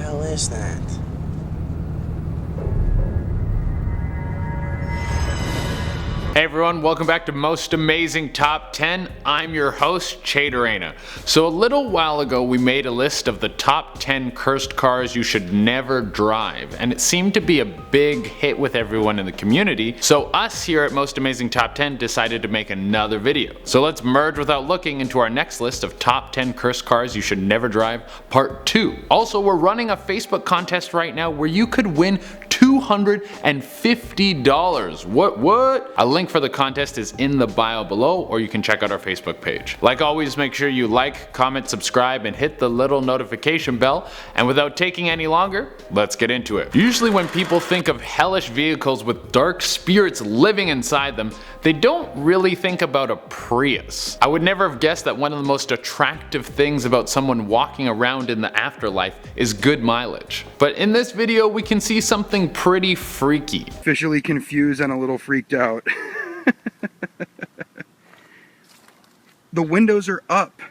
hell is that? Hey everyone, welcome back to Most Amazing Top 10. I'm your host, Che Durena. So a little while ago we made a list of the top 10 cursed cars you should never drive, and it seemed to be a big hit with everyone in the community, so us here at Most Amazing Top 10 decided to make another video. So let's merge without looking into our next list of top 10 cursed cars you should never drive, part 2. Also, we're running a Facebook contest right now where you could win $250. What? A link for the contest is in the bio below, or you can check out our Facebook page. Like always, make sure you like, comment, subscribe, and hit the little notification bell. And without taking any longer, let's get into it. Usually when people think of hellish vehicles with dark spirits living inside them, they don't really think about a Prius. I would never have guessed that one of the most attractive things about someone walking around in the afterlife is good mileage. But in this video, we can see something pretty freaky. Officially confused and a little freaked out. The windows are up.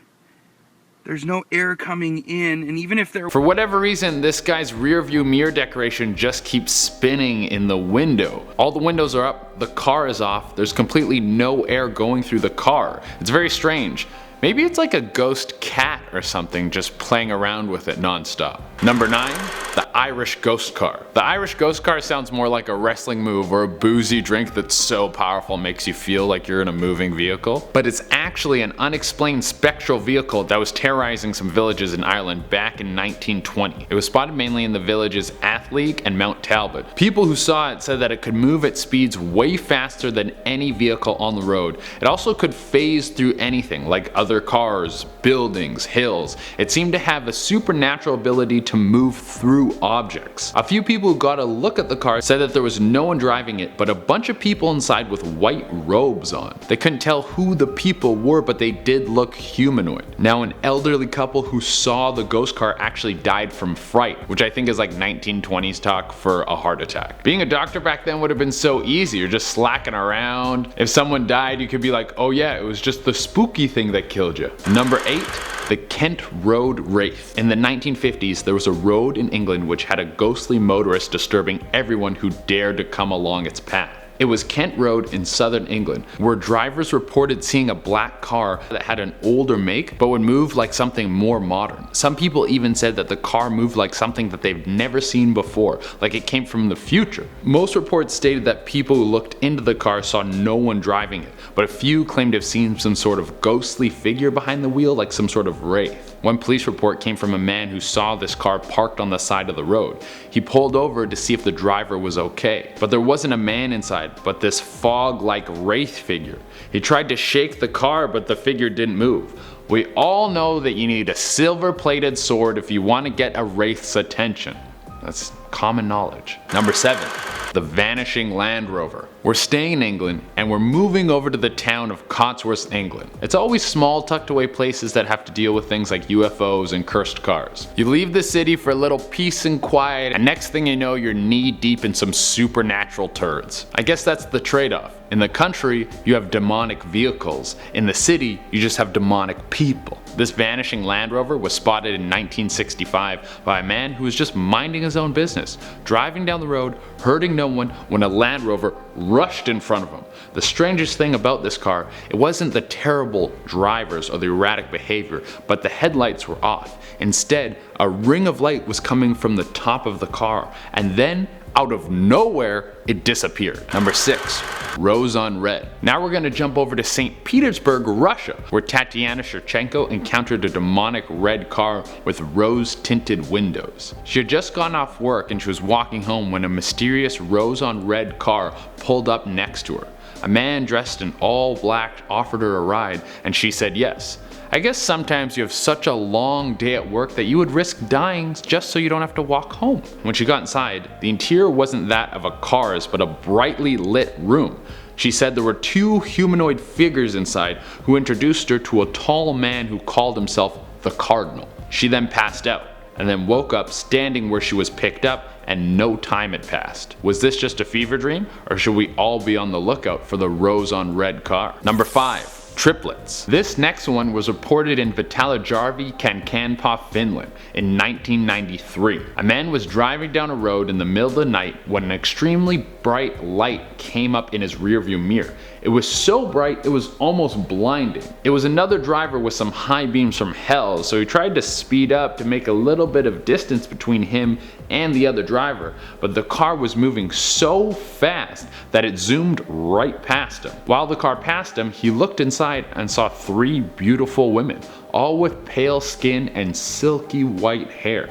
There's no air coming in, and even if there... For whatever reason, this guy's rear view mirror decoration just keeps spinning in the window. All the windows are up, the car is off, there's completely no air going through the car. It's very strange. Maybe it's like a ghost cat or something just playing around with it non-stop. Number 9, the Irish ghost car. The Irish ghost car sounds more like a wrestling move or a boozy drink that's so powerful it makes you feel like you're in a moving vehicle. But it's actually an unexplained spectral vehicle that was terrorizing some villages in Ireland back in 1920. It was spotted mainly in the villages Athleague and Mount Talbot. People who saw it said that it could move at speeds way faster than any vehicle on the road. It also could phase through anything like other cars, buildings, hills. It seemed to have a supernatural ability to move through objects. A few people who got a look at the car said that there was no one driving it, but a bunch of people inside with white robes on. They couldn't tell who the people were, but they did look humanoid. Now, an elderly couple who saw the ghost car actually died from fright, which I think is like 1920s talk for a heart attack. Being a doctor back then would have been so easy. You're just slacking around. If someone died, you could be like, oh yeah, it was just the spooky thing that killed you. Number 8, the Kent Road Wraith. In the 1950s, there was a road in England which had a ghostly motorist disturbing everyone who dared to come along its path. It was Kent Road in southern England, where drivers reported seeing a black car that had an older make but would move like something more modern. Some people even said that the car moved like something that they've never seen before, like it came from the future. Most reports stated that people who looked into the car saw no one driving it, but a few claimed to have seen some sort of ghostly figure behind the wheel, like some sort of wraith. One police report came from a man who saw this car parked on the side of the road. He pulled over to see if the driver was okay, but there wasn't a man inside, but this fog-like wraith figure. He tried to shake the car, but the figure didn't move. We all know that you need a silver-plated sword if you want to get a wraith's attention. That's common knowledge. Number 7, the vanishing Land Rover. We're staying in England and we're moving over to the town of Cotsworth, England. It's always small tucked away places that have to deal with things like UFOs and cursed cars. You leave the city for a little peace and quiet, and next thing you know you're knee deep in some supernatural turds. I guess that's the trade-off. In the country, you have demonic vehicles. In the city, you just have demonic people. This vanishing Land Rover was spotted in 1965 by a man who was just minding his own business, driving down the road, hurting no one, when a Land Rover rushed in front of him. The strangest thing about this car, it wasn't the terrible drivers or the erratic behavior, but the headlights were off. Instead, a ring of light was coming from the top of the car, and then out of nowhere, it disappeared. Number 6, Rose on Red. Now we're gonna jump over to St. Petersburg, Russia, where Tatiana Shevchenko encountered a demonic red car with rose-tinted windows. She had just gotten off work and she was walking home when a mysterious rose on red car pulled up next to her. A man dressed in all black offered her a ride, and she said yes. I guess sometimes you have such a long day at work that you would risk dying just so you don't have to walk home. When she got inside, the interior wasn't that of a car's but a brightly lit room. She said there were 2 humanoid figures inside who introduced her to a tall man who called himself the Cardinal. She then passed out and then woke up standing where she was picked up, and no time had passed. Was this just a fever dream, or should we all be on the lookout for the rose on red car? Number 5. Triplets. This next one was reported in Vitalajärvi, Kankaanpää, Finland in 1993. A man was driving down a road in the middle of the night when an extremely bright light came up in his rearview mirror. It was so bright it was almost blinding. It was another driver with some high beams from hell, so he tried to speed up to make a little bit of distance between him and the other driver, but the car was moving so fast that it zoomed right past him. While the car passed him, he looked inside and saw 3 beautiful women, all with pale skin and silky white hair.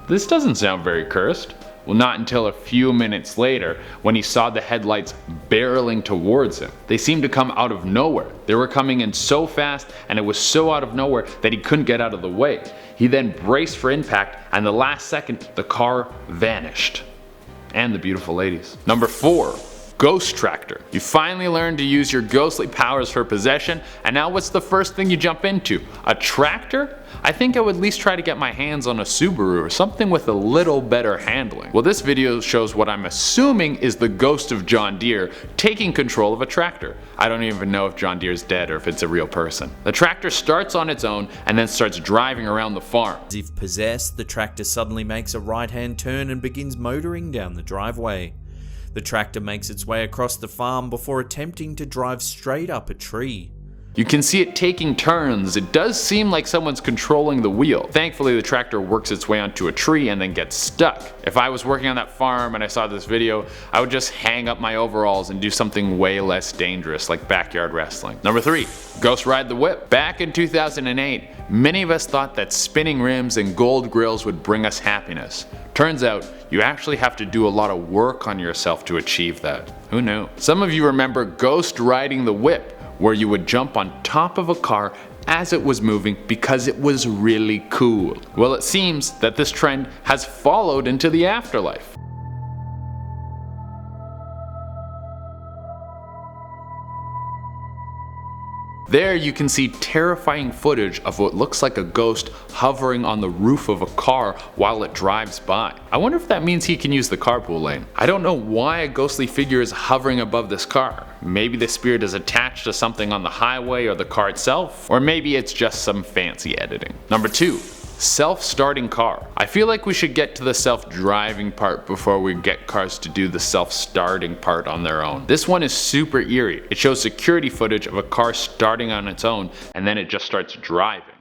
This doesn't sound very cursed. Well, not until a few minutes later when he saw the headlights barreling towards him. They seemed to come out of nowhere. They were coming in so fast and it was so out of nowhere that he couldn't get out of the way. He then braced for impact and the last second the car vanished. And the beautiful ladies. Number 4. Ghost Tractor. You finally learned to use your ghostly powers for possession, and now what's the first thing you jump into? A tractor? I think I would at least try to get my hands on a Subaru or something with a little better handling. Well, this video shows what I'm assuming is the ghost of John Deere taking control of a tractor. I don't even know if John Deere's dead or if it's a real person. The tractor starts on its own and then starts driving around the farm. As if possessed, the tractor suddenly makes a right-hand turn and begins motoring down the driveway. The tractor makes its way across the farm before attempting to drive straight up a tree. You can see it taking turns. It does seem like someone's controlling the wheel. Thankfully, the tractor works its way onto a tree and then gets stuck. If I was working on that farm and I saw this video, I would just hang up my overalls and do something way less dangerous like backyard wrestling. Number 3. Ghost Ride the Whip. Back in 2008, many of us thought that spinning rims and gold grills would bring us happiness. Turns out, you actually have to do a lot of work on yourself to achieve that. Who knew? Some of you remember Ghost Riding the Whip, where you would jump on top of a car as it was moving because it was really cool. Well, it seems that this trend has followed into the afterlife. There you can see terrifying footage of what looks like a ghost hovering on the roof of a car while it drives by. I wonder if that means he can use the carpool lane. I don't know why a ghostly figure is hovering above this car. Maybe the spirit is attached to something on the highway or the car itself, or maybe it's just some fancy editing. Number 2. Self-starting car. I feel like we should get to the self-driving part before we get cars to do the self-starting part on their own. This one is super eerie. It shows security footage of a car starting on its own and then it just starts driving.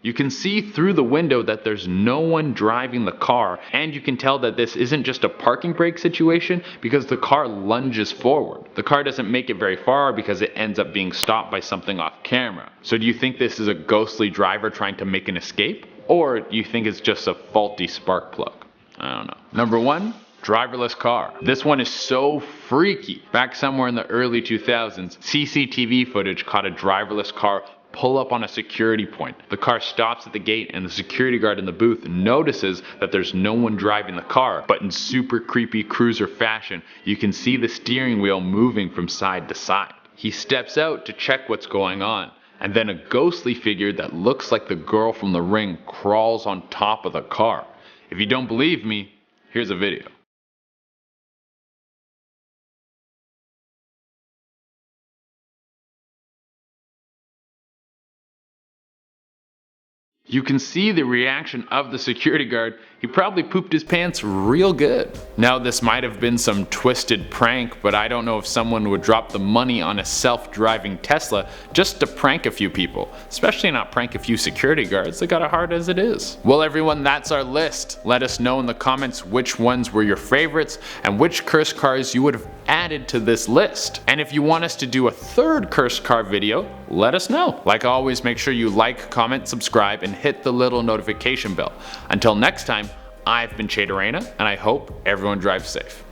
You can see through the window that there's no one driving the car, and you can tell that this isn't just a parking brake situation because the car lunges forward. The car doesn't make it very far because it ends up being stopped by something off camera. So do you think this is a ghostly driver trying to make an escape? Or do you think it's just a faulty spark plug? I don't know. Number 1. Driverless car. This one is so freaky. Back somewhere in the early 2000s, CCTV footage caught a driverless car pull up on a security point. The car stops at the gate and the security guard in the booth notices that there's no one driving the car, but in super creepy cruiser fashion, you can see the steering wheel moving from side to side. He steps out to check what's going on, and then a ghostly figure that looks like the girl from The Ring crawls on top of the car. If you don't believe me, here's a video. You can see the reaction of the security guard. He probably pooped his pants real good. Now this might have been some twisted prank, but I don't know if someone would drop the money on a self-driving Tesla just to prank a few people, especially not prank a few security guards. They got it hard as it is. Well everyone, that's our list. Let us know in the comments which ones were your favorites and which cursed cars you would have added to this list. And if you want us to do a third cursed car video, let us know. Like always, make sure you like, comment, subscribe, and hit the little notification bell. Until next time, I've been Che Durena, and I hope everyone drives safe.